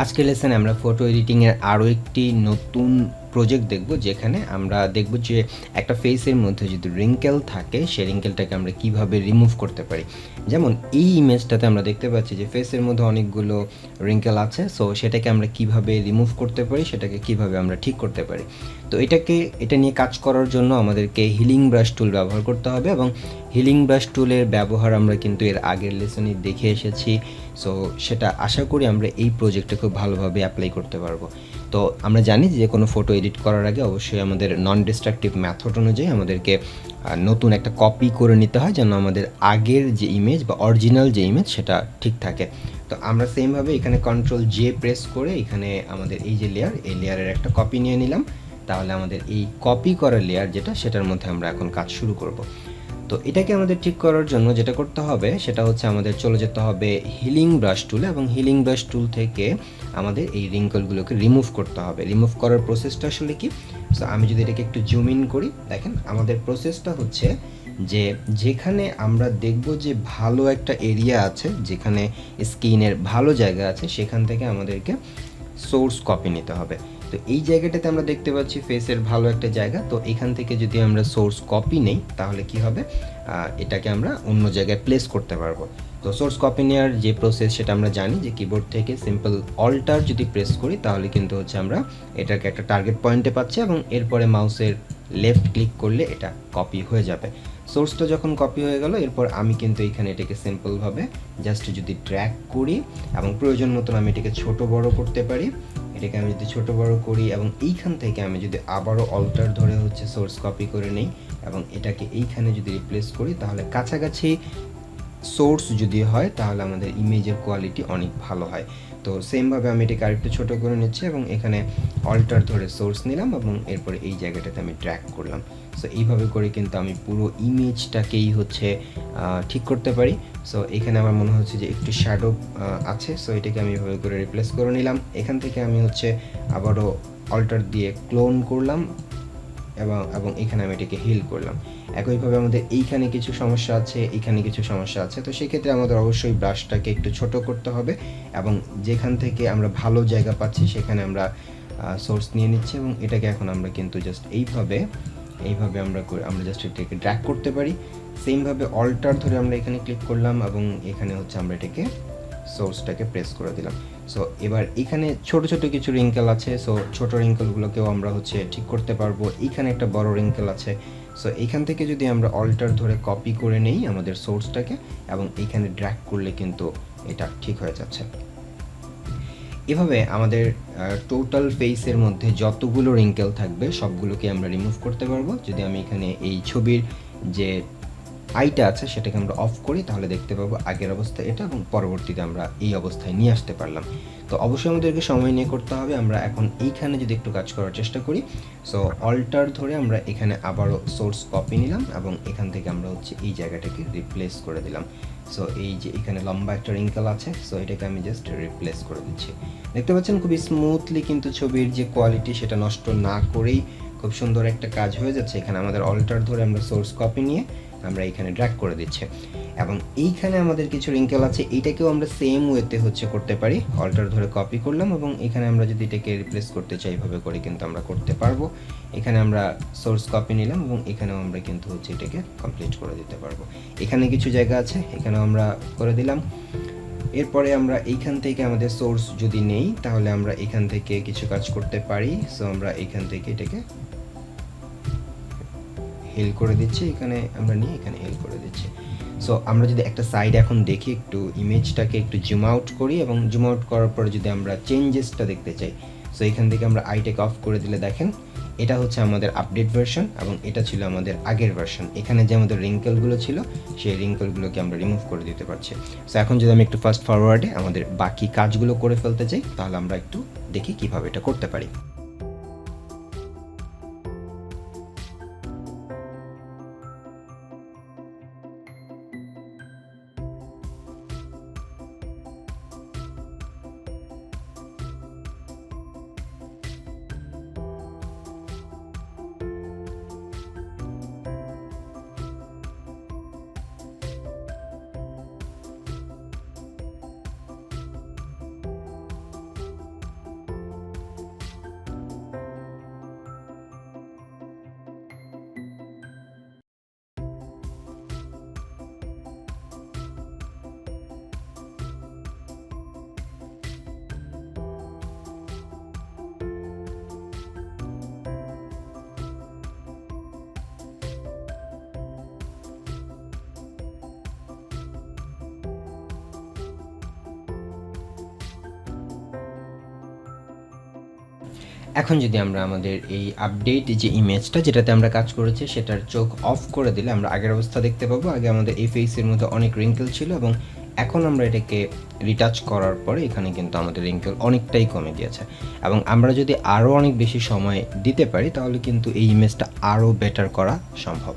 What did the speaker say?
আজকের লেসনে আমরা ফটো এডিটিংয়ের আরও একটি নতুন প্রজেক্ট দেখব, যেখানে আমরা দেখব যে একটা ফেসের মধ্যে যদি রিঙ্কেল থাকে, সেই রিঙ্কেলটাকে আমরা কিভাবে রিমুভ করতে পারি। যেমন এই ইমেজটাতে আমরা দেখতে পাচ্ছি যে ফেসের মধ্যে অনেকগুলো রিঙ্কেল আছে, সো সেটাকে আমরা কিভাবে রিমুভ করতে পারি, সেটাকে কিভাবে আমরা ঠিক করতে পারি। তো এটা নিয়ে কাজ করার জন্য আমাদেরকে হিলিং ব্রাশ টুল ব্যবহার করতে হবে, এবং হিলিং ব্রাশ টুলের ব্যবহার আমরা কিন্তু এর আগের লেসনে দেখে এসেছি। সো সেটা আশা করি আমরা এই প্রজেক্টে খুব ভালোভাবে অ্যাপ্লাই করতে পারবো। তো আমরা জানি যে কোনো ফটো এডিট করার আগে অবশ্যই আমাদের নন ডিস্ট্রাকটিভ মেথড অনুযায়ী আমাদেরকে নতুন একটা কপি করে নিতে হয়, যেন আমাদের আগের যে ইমেজ বা অরিজিনাল যে ইমেজ সেটা ঠিক থাকে। তো আমরা সেমভাবে এখানে কন্ট্রোল জে প্রেস করে এখানে আমাদের এই যে লেয়ার, এই লেয়ারের একটা কপি নিয়ে নিলাম। তাহলে আমাদের এই কপি করা লেয়ার যেটা, সেটার মধ্যে আমরা এখন কাজ শুরু করব। তো এটাকে আমাদের ঠিক করার জন্য যেটা করতে হবে সেটা হচ্ছে আমাদের চলে যেতে হবে হিলিং ব্রাশ টুলে, এবং হিলিং ব্রাশ টুল থেকে আমাদের এই রিঙ্কলগুলোকে রিমুভ করতে হবে। রিমুভ করার প্রসেসটা আসলে কি? সো আমি যদি এটাকে একটু জুম ইন করি, দেখেন আমাদের প্রসেসটা হচ্ছে যে যেখানে আমরা দেখব যে ভালো একটা এরিয়া আছে, যেখানে স্কিনের ভালো জায়গা আছে, সেখান থেকে আমাদেরকে সোর্স কপি নিতে হবে। তো এই জায়গাটাতে আমরা দেখতে পাচ্ছি ফেসের ভালো একটা জায়গা। তো এখান থেকে যদি আমরা সোর্স কপি নেই, তাহলে কি হবে, এটাকে আমরা অন্য জায়গায় প্লেস করতে পারবো। তো সোর্স কপি নেওয়ার যে প্রসেস সেটা আমরা জানি, যে কিবোর্ড থেকে সিম্পল অল্টার যদি প্রেস করি, তাহলে কিন্তু হচ্ছে আমরা এটাকে একটা টার্গেট পয়েন্টে পাচ্ছি, এবং এরপরে মাউসের লেফট ক্লিক করলে এটা কপি হয়ে যাবে। সোর্সটা যখন কপি হয়ে গেল, এরপর আমি কিন্তু এখানে এটাকে সিম্পলভাবে জাস্ট যদি ড্র্যাগ করি, এবং প্রয়োজন মতন আমি এটাকে ছোট বড় করতে পারি। এটাকে আমি যদি ছোট বড় করি, এবং এইখান থেকে আমি যদি আবারও অল্টার ধরে হচ্ছে সোর্স কপি করে নিই, এবং এটাকে এইখানে যদি রিপ্লেস করি, তাহলে কাছাকাছি সোর্স যদি হয়, তাহলে আমাদের ইমেজের কোয়ালিটি অনেক ভালো হয়। তো সেমভাবে আমি এটাকে আরেকটু ছোটো করে নিচ্ছি, এবং এখানে অল্টার ধরে সোর্স নিলাম, এবং এরপরে এই জায়গাটাতে আমি ড্র্যাগ করলাম। সো এইভাবে করে কিন্তু আমি পুরো ইমেজটাকেই হচ্ছে ঠিক করতে পারি। সো এখানে আমার মনে হচ্ছে যে একটু শ্যাডো আছে, সো এটাকে আমি এভাবে করে রিপ্লেস করে নিলাম। এখান থেকে আমি হচ্ছে আবারও অল্টার দিয়ে ক্লোন করলাম, এবং এখানে আমি এটাকে হিল করলাম। একইভাবে আমাদের এইখানে কিছু সমস্যা আছে, এইখানে কিছু সমস্যা আছে। তো সেক্ষেত্রে আমাদের অবশ্যই ব্রাশটাকে একটু ছোট করতে হবে, এবং যেখান থেকে আমরা ভালো জায়গা পাচ্ছি সেখানে আমরা সোর্স নিয়ে নিচ্ছি, এবং এটাকে এখন আমরা কিন্তু জাস্ট এইভাবে আমরা জাস্ট এটাকে ড্র্যাগ করতে পারি। সেমভাবে অল্টার ধরে আমরা এখানে ক্লিক করলাম, এবং এখানে হচ্ছে আমরা এটাকে সোর্সটাকে প্রেস করে দিলাম। সো এবার এখানে ছোট ছোট কিছু রিঙ্কেল আছে, সো ছোট রিঙ্কেলগুলোকেও আমরা হচ্ছে ঠিক করতে পারবো। এইখানে একটা বড় রিঙ্কেল আছে, সো এইখান থেকে যদি আমরা অল্টার ধরে কপি করে নেই আমাদের সোর্সটাকে, এবং এইখানে ড্র্যাগ করলে কিন্তু এটা ঠিক হয়ে যাচ্ছে। এভাবে আমাদের টোটাল ফেসের মধ্যে যতগুলো রিঙ্কেল থাকবে সবগুলোকে আমরা রিমুভ করতে পারবো। যদি আমি এখানে এই ছবির যে আইটা আছে সেটাকে আমরা অফ করি, তাহলে দেখতে পাবো আগের অবস্থা এটা, এবং পরবর্তীতে আমরা এই অবস্থায় নিয়ে আসতে পারলাম। তো অবশ্যই আমাদেরকে সময় নিয়ে করতে হবে। আমরা এখন এইখানে যদি একটু কাজ করার চেষ্টা করি, সো অল্টার ধরে আমরা এখানে আবারও সোর্স কপি নিলাম, এবং এখান থেকে আমরা হচ্ছে এই জায়গাটাকে রিপ্লেস করে দিলাম। সো এই যে এখানে লম্বা একটা রিঙ্কেল আছে, সো এটাকে আমি জাস্ট রিপ্লেস করে দিচ্ছি। দেখতে পাচ্ছেন খুবই স্মুথলি কিন্তু ছবির যে কোয়ালিটি সেটা নষ্ট না করেই খুব সুন্দর একটা কাজ হয়ে যাচ্ছে। এখানে আমাদের অল্টার ধরে আমরা সোর্স কপি নিয়ে আমরা এখানে ড্র্যাগ করে দিচ্ছি, এবং এইখানে আমাদের কিছু রিঙ্কেল আছে, এইটাকেও আমরা সেম ওয়েতে হচ্ছে করতে পারি। অল্টার ধরে কপি করলাম, এবং এখানে আমরা যদি এটাকে রিপ্লেস করতে চাই এইভাবে করে কিন্তু আমরা করতে পারবো। এখানে আমরা সোর্স কপি নিলাম, এবং এখানেও আমরা কিন্তু হচ্ছে এটাকে কমপ্লিট করে দিতে পারবো। এখানে কিছু জায়গা আছে, এখানেও আমরা করে দিলাম। এরপরে আমরা এইখান থেকে আমাদের সোর্স যদি নেই, তাহলে আমরা এখান থেকে কিছু কাজ করতে পারি। সো আমরা এখান থেকে এটাকে হেল করে দিচ্ছি, এখানে আমরা নিয়ে এখানে হেল করে দিচ্ছি। সো আমরা যদি একটা সাইড এখন দেখি, একটু ইমেজটাকে একটু জুম আউট করি, এবং জুম আউট করার পরে যদি আমরা চেঞ্জেসটা দেখতে চাই, সো এখান থেকে আমরা আইটাকে অফ করে দিলে দেখেন এটা হচ্ছে আমাদের আপডেট ভার্সন, এবং এটা ছিল আমাদের আগের ভার্সন। এখানে যে আমাদের রিঙ্কেলগুলো ছিল সেই রিঙ্কেলগুলোকে আমরা রিমুভ করে দিতে পারছি। সো এখন যদি আমি একটু ফাস্ট ফরওয়ার্ডে আমাদের বাকি কাজগুলো করে ফেলতে চাই, তাহলে আমরা একটু দেখি কিভাবে এটা করতে পারি। এখন যদি আমরা আমাদের এই আপডেট যে ইমেজটা যেটাতে আমরা কাজ করেছি সেটার চোখ অফ করে দিলে আমরা আগের অবস্থা দেখতে পাবো। আগে আমাদের এই ফেসের মধ্যে অনেক রিঙ্কেল ছিল এবং এখন আমরা এটাকে রিটাচ করার পরে এখানে কিন্তু আমাদের রিঙ্কেল অনেকটাই কমে গিয়েছে এবং আমরা যদি আরও অনেক বেশি সময় দিতে পারি তাহলে কিন্তু এই ইমেজটা আরও বেটার করা সম্ভব।